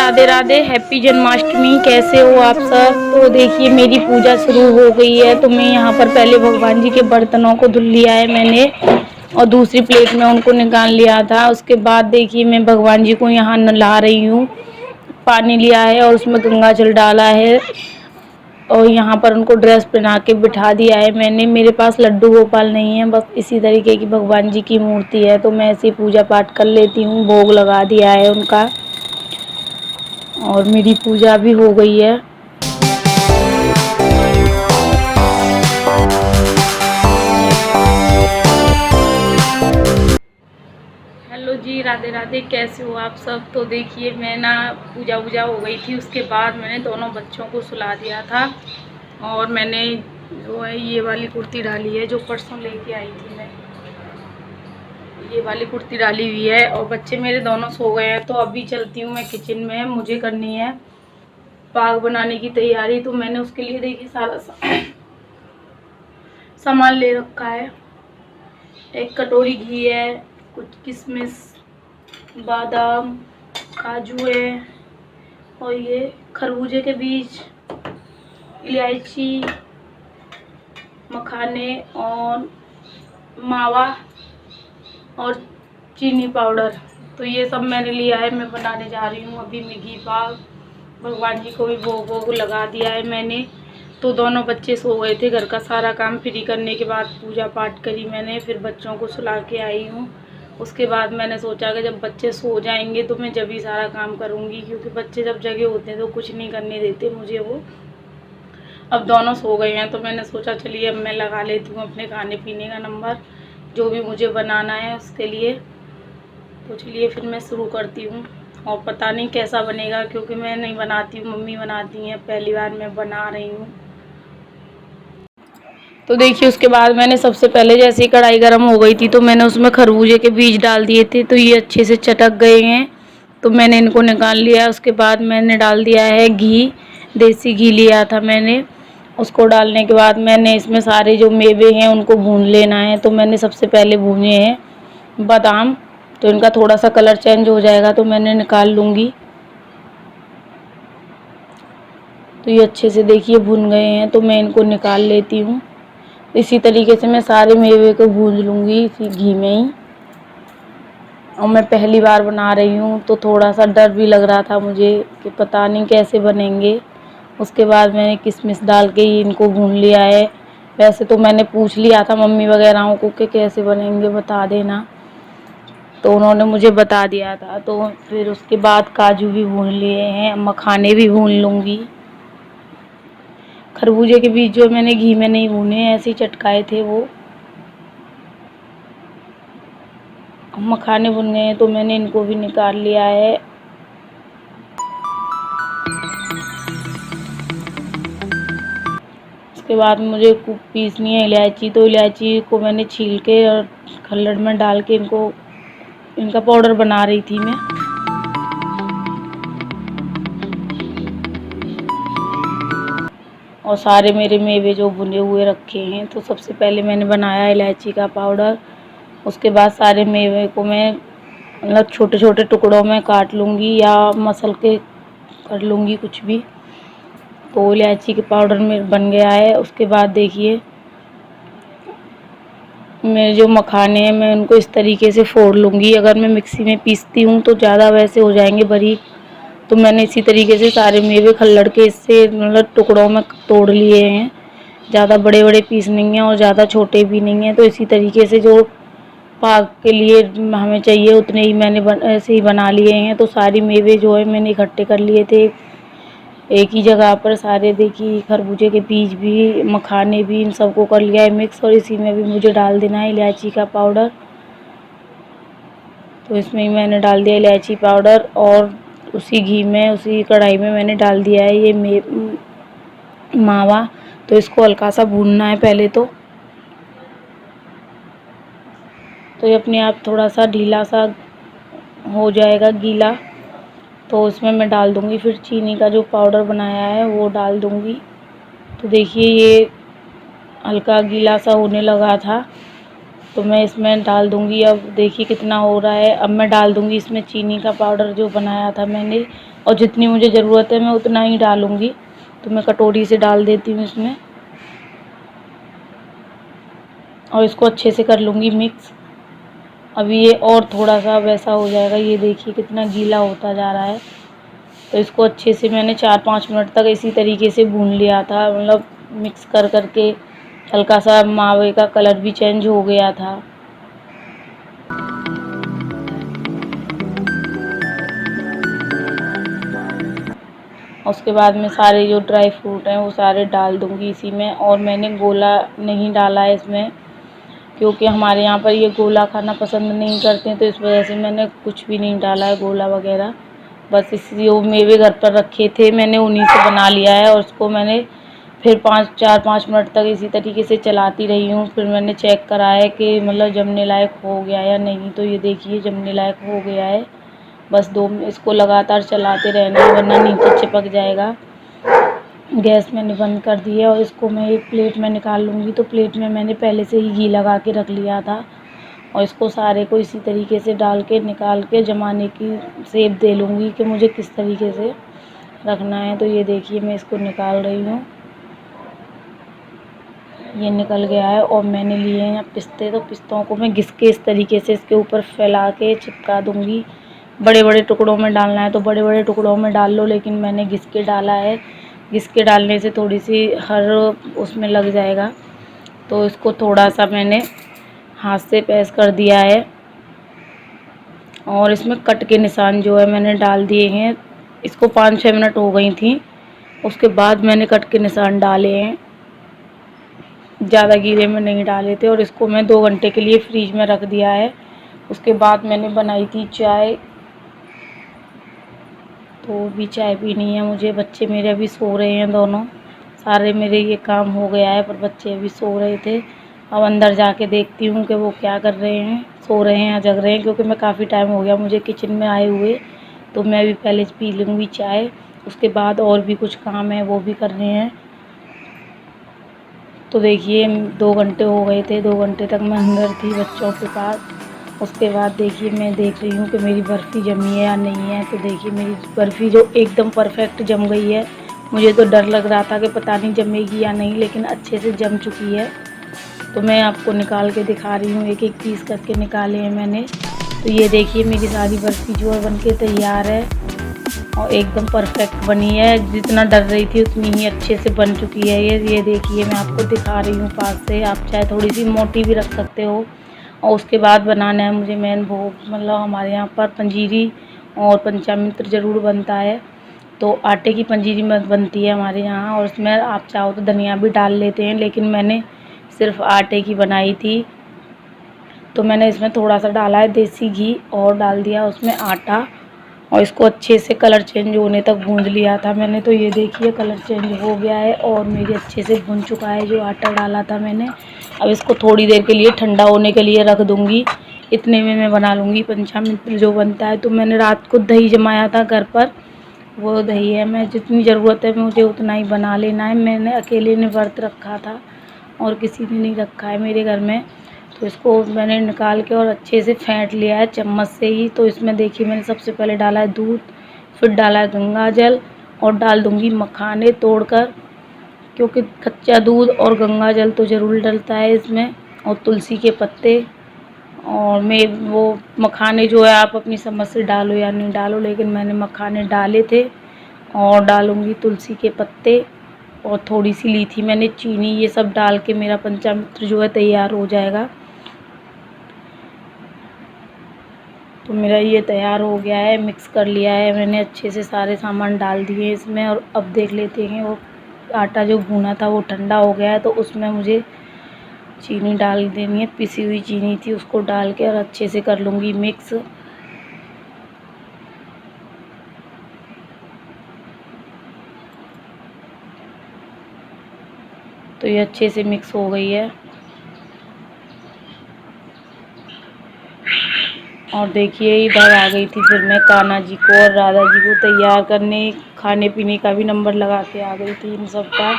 Radhe Radhe. Happy Janmashtami. कैसे हो आप सब। तो देखिए मेरी पूजा शुरू हो गई है। तो मैं यहाँ पर पहले भगवान जी के बर्तनों को धुल लिया है मैंने और दूसरी प्लेट में उनको निकाल लिया था। उसके बाद देखिए मैं भगवान जी को यहाँ नहला रही हूँ। पानी लिया है और उसमें गंगा जल डाला है और यहाँ पर उनको ड्रेस पहना के बिठा दिया है मैंने। मेरे पास लड्डू गोपाल नहीं है, बस इसी तरीके की भगवान जी की मूर्ति है। तो मैं ऐसे पूजा पाठ कर लेती हूँ। भोग लगा दिया है उनका और मेरी पूजा भी हो गई है। हेलो जी, राधे राधे। कैसे हो आप सब। तो देखिए मैं ना पूजा वूजा हो गई थी। उसके बाद मैंने दोनों बच्चों को सुला दिया था और मैंने जो है ये वाली कुर्ती डाली है जो परसों लेके आई थी मैं। ये वाली कुर्ती डाली हुई है और बच्चे मेरे दोनों सो गए हैं। तो अभी चलती हूँ मैं किचन में। मुझे करनी है पाग बनाने की तैयारी। तो मैंने उसके लिए देखिए सारा सामान ले रखा है। एक कटोरी घी है, कुछ किशमिश, बादाम, काजू है और ये खरबूजे के बीज, इलायची, मखाने और मावा और चीनी पाउडर। तो ये सब मैंने लिया है। मैं बनाने जा रही हूँ अभी मैं घी पाग। भगवान जी को भी भोग वोग लगा दिया है मैंने। तो दोनों बच्चे सो गए थे। घर का सारा काम फ्री करने के बाद पूजा पाठ करी मैंने। फिर बच्चों को सुला के आई हूँ। उसके बाद मैंने सोचा कि जब बच्चे सो जाएंगे तो मैं जब ही सारा काम करूँगी, क्योंकि बच्चे जब जगे होते हैं तो कुछ नहीं करने देते मुझे वो। अब दोनों सो गए हैं तो मैंने सोचा चलिए अब मैं लगा लेती हूँ अपने खाने पीने का नंबर, जो भी मुझे बनाना है उसके लिए। तो चलिए फिर मैं शुरू करती हूँ। और पता नहीं कैसा बनेगा, क्योंकि मैं नहीं बनाती हूँ, मम्मी बनाती हैं। पहली बार मैं बना रही हूँ। तो देखिए उसके बाद मैंने सबसे पहले जैसे ही कढ़ाई गर्म हो गई थी तो मैंने उसमें खरबूजे के बीज डाल दिए थे। तो ये अच्छे से चटक गए हैं तो मैंने इनको निकाल लिया। उसके बाद मैंने डाल दिया है घी। देसी घी लिया था मैंने। उसको डालने के बाद मैंने इसमें सारे जो मेवे हैं उनको भून लेना है। तो मैंने सबसे पहले भूने हैं बादाम। तो इनका थोड़ा सा कलर चेंज हो जाएगा तो मैंने निकाल लूँगी। तो ये अच्छे से देखिए भुन गए हैं तो मैं इनको निकाल लेती हूँ। इसी तरीके से मैं सारे मेवे को भून लूँगी इसी घी में ही। और मैं पहली बार बना रही हूँ तो थोड़ा सा डर भी लग रहा था मुझे कि पता नहीं कैसे बनेंगे। उसके बाद मैंने किशमिश डाल के ही इनको भून लिया है। वैसे तो मैंने पूछ लिया था मम्मी वगैरह को कि कैसे बनेंगे बता देना, तो उन्होंने मुझे बता दिया था। तो फिर उसके बाद काजू भी भून लिए हैं, मखाने भी भून लूँगी। खरबूजे के बीज जो मैंने घी में नहीं भूने, ऐसे ही चटकाए थे वो। मखाने भुन गए हैं तो मैंने इनको भी निकाल लिया है। उसके बाद मुझे पीसनी है इलायची। तो इलायची को मैंने छील के और खल्लड़ में डाल के इनका पाउडर बना रही थी मैं। और सारे मेरे मेवे जो भुने हुए रखे हैं। तो सबसे पहले मैंने बनाया इलायची का पाउडर। उसके बाद सारे मेवे को मैं मतलब छोटे छोटे टुकड़ों में काट लूँगी या मसल के कर लूँगी कुछ भी। तो इलायची के पाउडर में बन गया है। उसके बाद देखिए मेरे जो मखाने हैं मैं उनको इस तरीके से फोड़ लूँगी। अगर मैं मिक्सी में पीसती हूँ तो ज़्यादा वैसे हो जाएंगे बारीक। तो मैंने इसी तरीके से सारे मेवे खल्लड़ के इससे मतलब टुकड़ों में तोड़ लिए हैं। ज़्यादा बड़े बड़े पीस नहीं हैं और ज़्यादा छोटे भी नहीं हैं। तो इसी तरीके से जो पाग के लिए हमें चाहिए उतने ही मैंने ऐसे ही बना लिए हैं। तो सारी मेवे जो है मैंने इकट्ठे कर लिए थे एक ही जगह पर सारे। देखिए खरबूजे के बीज भी, मखाने भी, इन सबको कर लिया है मिक्स। और इसी में भी मुझे डाल देना है इलायची का पाउडर। तो इसमें ही मैंने डाल दिया इलायची पाउडर और उसी घी में, उसी कढ़ाई में मैंने डाल दिया है ये मावा। तो इसको हल्का सा भूनना है पहले तो ये अपने आप थोड़ा सा ढीला सा हो जाएगा, गीला। तो उसमें मैं डाल दूँगी फिर चीनी का जो पाउडर बनाया है वो डाल दूँगी। तो देखिए ये हल्का गीला सा होने लगा था तो मैं इसमें डाल दूँगी। अब देखिए कितना हो रहा है। अब मैं डाल दूँगी इसमें चीनी का पाउडर जो बनाया था मैंने और जितनी मुझे ज़रूरत है मैं उतना ही डालूँगी। तो मैं कटोरी से डाल देती हूँ इसमें और इसको अच्छे से कर लूँगी मिक्स। अभी ये और थोड़ा सा वैसा हो जाएगा। ये देखिए कितना गीला होता जा रहा है। तो इसको अच्छे से मैंने 4-5 मिनट तक इसी तरीके से भून लिया था, मतलब मिक्स कर के। हल्का सा मावे का कलर भी चेंज हो गया था। उसके बाद में सारे जो ड्राई फ्रूट हैं वो सारे डाल दूँगी इसी में। और मैंने गोला नहीं डाला है इसमें, क्योंकि हमारे यहाँ पर ये गोला खाना पसंद नहीं करते हैं, तो इस वजह से मैंने कुछ भी नहीं डाला है गोला वगैरह। बस इस जो मेवे घर पर रखे थे मैंने उन्हीं से बना लिया है। और उसको मैंने फिर 4-5 मिनट तक इसी तरीके से चलाती रही हूँ। फिर मैंने चेक करा है कि मतलब जमने लायक हो गया या नहीं। तो ये देखिए जमने लायक हो गया है। बस इसको लगातार चलाते रहना है, वरना नीचे चिपक जाएगा। गैस मैंने बंद कर दी है और इसको मैं एक प्लेट में निकाल लूँगी। तो प्लेट में मैंने पहले से ही घी लगा के रख लिया था और इसको सारे को इसी तरीके से डाल के निकाल के जमाने की शेप दे लूँगी कि मुझे किस तरीके से रखना है। तो ये देखिए मैं इसको निकाल रही हूँ। ये निकल गया है और मैंने लिए हैं पिस्ते। तो पिस्तों को मैं घिस के इस तरीके से इसके ऊपर फैला के चिपका दूँगी। बड़े बड़े टुकड़ों में डालना है तो बड़े बड़े टुकड़ों में डाल लो, लेकिन मैंने घिस के डाला है। घिस के डालने से थोड़ी सी हर उसमें लग जाएगा। तो इसको थोड़ा सा मैंने हाथ से प्रेस कर दिया है और इसमें कट के निशान जो है मैंने डाल दिए हैं। इसको 5-6 मिनट हो गई थी, उसके बाद मैंने कट के निशान डाले हैं। ज़्यादा गीले में नहीं डाले थे। और इसको मैं 2 घंटे के लिए फ्रीज में रख दिया है। उसके बाद मैंने बनाई थी चाय। तो भी चाय पीनी है मुझे। बच्चे मेरे अभी सो रहे हैं दोनों। सारे मेरे ये काम हो गया है, पर बच्चे अभी सो रहे थे। अब अंदर जाके देखती हूँ कि वो क्या कर रहे हैं, सो रहे हैं या जग रहे हैं, क्योंकि मैं काफ़ी टाइम हो गया मुझे किचन में आए हुए। तो मैं अभी पहले पी लूँगी चाय, उसके बाद और भी कुछ काम है वो भी करने हैं। तो देखिए 2 घंटे हो गए थे। 2 घंटे तक मैं अंदर थी बच्चों के पास। उसके बाद देखिए मैं देख रही हूँ कि मेरी बर्फ़ी जमी है या नहीं है। तो देखिए मेरी बर्फ़ी जो एकदम परफेक्ट जम गई है। मुझे तो डर लग रहा था कि पता नहीं जमेगी या नहीं, लेकिन अच्छे से जम चुकी है। तो मैं आपको निकाल के दिखा रही हूँ, एक एक पीस करके निकाले हैं मैंने। तो ये देखिए मेरी सारी बर्फ़ी जो है बनके तैयार है और एकदम परफेक्ट बनी है। जितना डर रही थी उतनी ही अच्छे से बन चुकी है ये देखिए मैं आपको दिखा रही हूँ पास से। आप चाहे थोड़ी सी मोटी भी रख सकते हो। और उसके बाद बनाना है मुझे मेन भोग, मतलब हमारे यहाँ पर पंजीरी और पंचामृत ज़रूर बनता है। तो आटे की पंजीरी बनती है हमारे यहाँ, और उसमें आप चाहो तो धनिया भी डाल लेते हैं, लेकिन मैंने सिर्फ आटे की बनाई थी। तो मैंने इसमें थोड़ा सा डाला है देसी घी और डाल दिया उसमें आटा, और इसको अच्छे से कलर चेंज होने तक भूंज लिया था मैंने। तो ये देखिए कलर चेंज हो गया है और मेरे अच्छे से भुन चुका है जो आटा डाला था मैंने। अब इसको थोड़ी देर के लिए ठंडा होने के लिए रख दूँगी। इतने में मैं बना लूँगी पंचामृत जो बनता है। तो मैंने रात को दही जमाया था घर पर, वो दही है। मैं जितनी ज़रूरत है मुझे उतना ही बना लेना है। मैंने अकेले ने व्रत रखा था और किसी ने नहीं रखा है मेरे घर में। तो इसको मैंने निकाल के और अच्छे से फेंट लिया है चम्मच से ही। तो इसमें देखिए मैंने सबसे पहले डाला है दूध, फिर डाला है गंगा जल और डाल दूँगी मखाने तोड़कर, क्योंकि कच्चा दूध और गंगा जल तो ज़रूर डलता है इसमें, और तुलसी के पत्ते। और मैं वो मखाने जो है आप अपनी समझ से डालो या नहीं डालो, लेकिन मैंने मखाने डाले थे। और डालूँगी तुलसी के पत्ते और थोड़ी सी ली थी मैंने चीनी। ये सब डाल के मेरा पंचामृत जो है तैयार हो जाएगा। तो मेरा ये तैयार हो गया है, मिक्स कर लिया है मैंने अच्छे से, सारे सामान डाल दिए इसमें। और अब देख लेते हैं वो आटा जो भुना था वो ठंडा हो गया है। तो उसमें मुझे चीनी डाल देनी है, पिसी हुई चीनी थी, उसको डाल के और अच्छे से कर लूँगी मिक्स। तो ये अच्छे से मिक्स हो गई है। और देखिए इधर आ गई थी फिर मैं कान्हा जी को और राधा जी को तैयार करने, खाने पीने का भी नंबर लगा के आ गई थी इन सब का।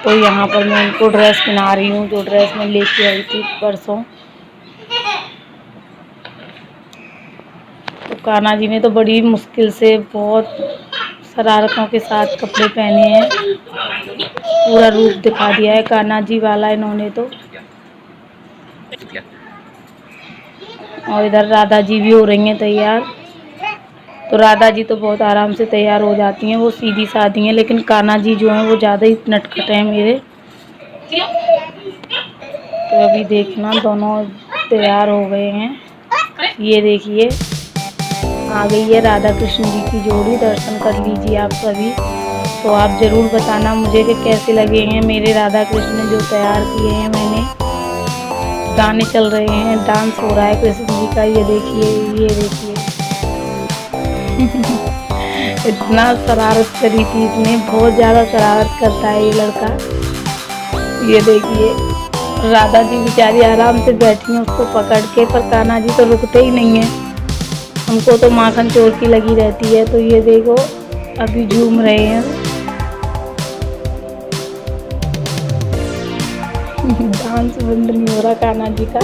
तो यहाँ पर मैं उनको ड्रेस पहना रही हूँ, जो ड्रेस मैं लेके आई थी परसों। तो कान्हा जी ने तो बड़ी मुश्किल से बहुत शरारतों के साथ कपड़े पहने हैं, पूरा रूप दिखा दिया है कान्हा जी वाला इन्होंने तो। और इधर राधा जी भी हो रही हैं तैयार। तो राधा जी तो बहुत आराम से तैयार हो जाती हैं, वो सीधी सादी हैं, लेकिन कान्हा जी जो हैं वो ज़्यादा ही नटखट हैं मेरे। तो अभी देखना दोनों तैयार हो गए हैं। ये देखिए आ गई है राधा कृष्ण जी की जोड़ी, दर्शन कर लीजिए आप सभी। तो आप ज़रूर बताना मुझे कि कैसे लगे हैं मेरे राधा कृष्ण जो तैयार किए हैं मैंने। गाने चल रहे हैं, डांस हो रहा है कृष्ण जी का। ये देखिए, ये देखिए इतना शरारत करी थी इसने, बहुत ज़्यादा शरारत करता है ये लड़का। ये देखिए राधा जी बेचारी आराम से बैठी हैं उसको पकड़ के, पर कान्हा जी तो रुकते ही नहीं हैं। हमको तो माखन चोर की लगी रहती है। तो ये देखो अभी झूम रहे हैं। डांस बंद नहीं हो रहा कान्हा जी का।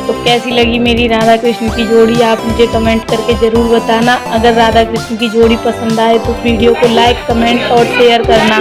तो कैसी लगी मेरी राधा कृष्ण की जोड़ी, आप मुझे कमेंट करके ज़रूर बताना। अगर राधा कृष्ण की जोड़ी पसंद आए तो वीडियो को लाइक, कमेंट और शेयर करना।